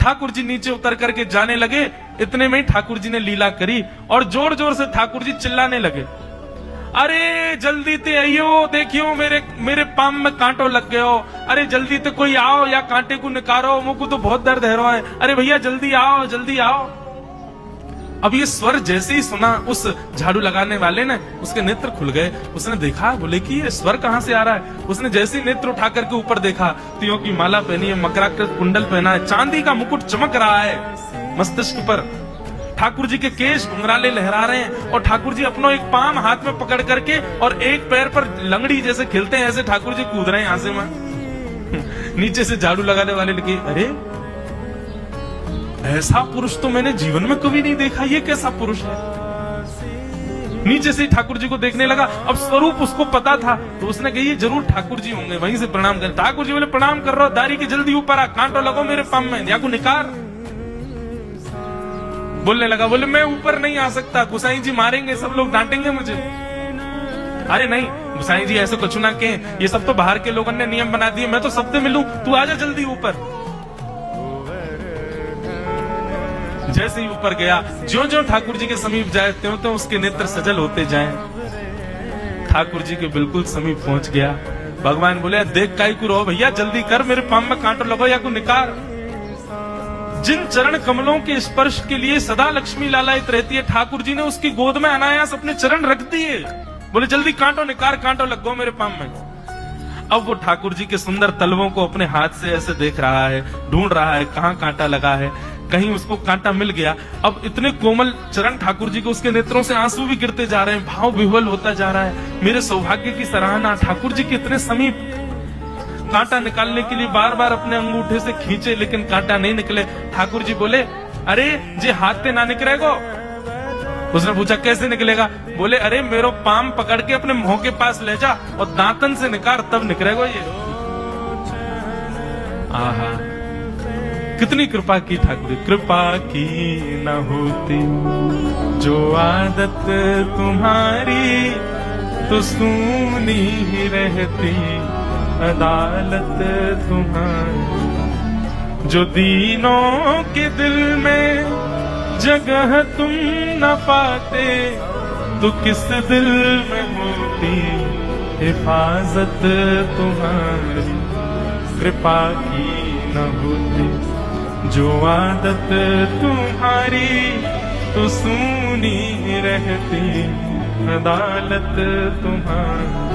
ठाकुर जी नीचे उतर करके जाने लगे। इतने में ही ठाकुर जी ने लीला करी और जोर जोर से ठाकुर जी चिल्लाने लगे, अरे जल्दी ते आइयो, देखियो मेरे पाम में कांटो लग गयो, अरे जल्दी ते कोई आओ या कांटे को निकारो, मुझको तो बहुत दर्द है रहा है, अरे भैया जल्दी आओ जल्दी आओ। अब ये स्वर जैसे ही सुना उस झाड़ू लगाने वाले ने, उसके नेत्र खुल गए। उसने देखा, बोले कि ये स्वर कहां से आ रहा है। उसने जैसे ही नेत्र उठा करके ऊपर देखा, तियों की माला पहनी है, मकराकृत कुंडल पहना है, चांदी का मुकुट चमक रहा है मस्तिष्क पर, ठाकुर जी के केश घुंघराले लहरा रहे हैं और ठाकुर जी अपना एक पाम हाथ में पकड़ करके और एक पैर पर लंगड़ी जैसे खेलते हैं ऐसे ठाकुर जी कूद रहे हैं यहां से वहां। नीचे से झाड़ू लगाने वाले लगे, अरे ऐसा पुरुष तो मैंने जीवन में कभी नहीं देखा, ये कैसा पुरुष है। नीचे से ठाकुर जी को देखने लगा। अब स्वरूप उसको पता था तो उसने कही ये जरूर ठाकुर जी होंगे, वहीं से प्रणाम कर। ठाकुर जी बोले प्रणाम कर रहा हूं, दारी के जल्दी ऊपर आ, कांटो लगो मेरे पाम में, या को निकार। बोलने लगा, बोले मैं ऊपर नहीं आ सकता, गुसाई जी मारेंगे, सब लोग डांटेंगे मुझे। अरे नहीं गुसाई जी ऐसे कुछ ना के, ये सब तो बाहर के लोगों ने नियम बना दिए, मैं तो सबसे मिलूं, तू आजा जल्दी ऊपर। जैसे ही ऊपर गया, ज्यों-ज्यों ठाकुर जी के समीप जाए त्यों-त्यों उसके नेत्र सजल होते जाएं। ठाकुर जी के बिल्कुल समीप पहुंच गया। भगवान बोले देख काई को रो भैया, जल्दी कर, मेरे पाम में कांटो लगो या को निकार। जिन चरण कमलों के स्पर्श के लिए सदा लक्ष्मी लालायित रहती है, ठाकुर जी ने उसकी गोद में अनायास अपने चरण रख दिए। बोले जल्दी कांटो निकार, कांटो लगो मेरे पाम में। अब वो ठाकुर जी के सुंदर तलवों को अपने हाथ से ऐसे देख रहा है, ढूंढ रहा है कहां कांटा लगा है। कहीं उसको कांटा मिल गया। अब इतने कोमल चरण ठाकुर जी को, उसके नेत्रों से आंसू भी गिरते जा रहे हैं, भाव विह्वल होता जा रहा है। मेरे सौभाग्य की सराहना, ठाकुर जी के इतने समीप। कांटा निकालने के लिए बार बार अपने अंगूठे से खींचे लेकिन कांटा नहीं निकले। ठाकुर जी बोले अरे जे हाथ से ना निकलेगो। उसने पूछा कैसे निकलेगा। बोले अरे मेरो पाम पकड़ के अपने मुंह के पास ले जा और दांतन से निकाल, तब निकलेगा ये। आहा कितनी कृपा की ठाकुर। कृपा की न होती जो आदत तुम्हारी, तो सुनी ही रहती अदालत तुम्हारी। जो दीनों के दिल में जगह तुम न पाते, तो किस दिल में होती हिफाजत तुम्हारी। कृपा की न होती जो आदत तुम्हारी, तो सुनी रहती अदालत तुम्हारी।